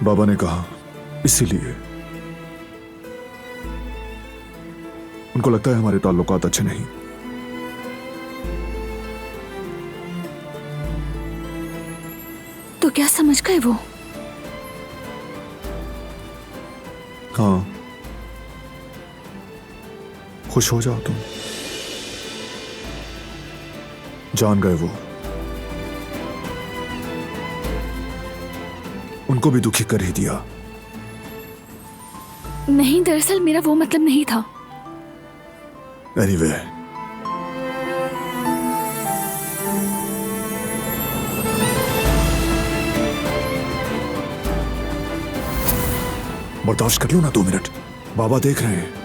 बाबा ने कहा, इसीलिए। उनको लगता है हमारे ताल्लुकात अच्छे नहीं। तो क्या समझ गए वो? हाँ, खुश हो जाओ तुम। जान गए वो। उनको भी दुखी कर ही दिया। नहीं, दरअसल मेरा वो मतलब नहीं था। एनीवे, बर्दाश्त कर लो ना 2 मिनट, बाबा देख रहे हैं।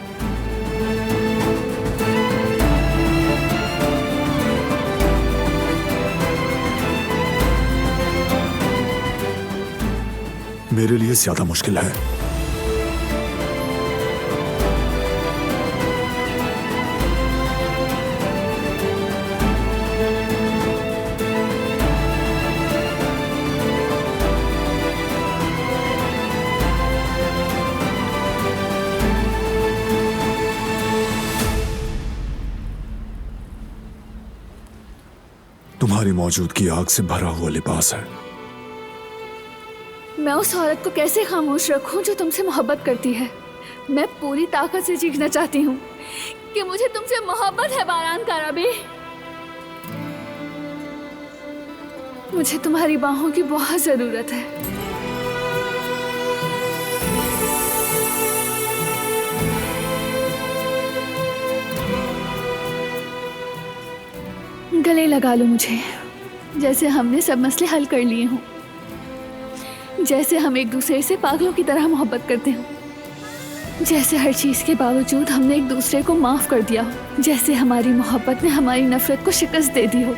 मेरे लिए ज्यादा मुश्किल है। तुम्हारी मौजूदगी आग से भरा हुआ लिबास है। मैं उस औरत को कैसे खामोश रखूं जो तुमसे मोहब्बत करती है? मैं पूरी ताकत से चीखना चाहती हूँ कि मुझे तुमसे मोहब्बत है बारान कारबी। मुझे तुम्हारी बाहों की बहुत जरूरत है। गले लगा लो मुझे, जैसे हमने सब मसले हल कर लिए हों, जैसे हम एक दूसरे से पागलों की तरह मोहब्बत करते हो, जैसे हर चीज के बावजूद हमने एक दूसरे को माफ कर दिया हो, जैसे हमारी मोहब्बत ने हमारी नफरत को शिकस्त दे दी हो।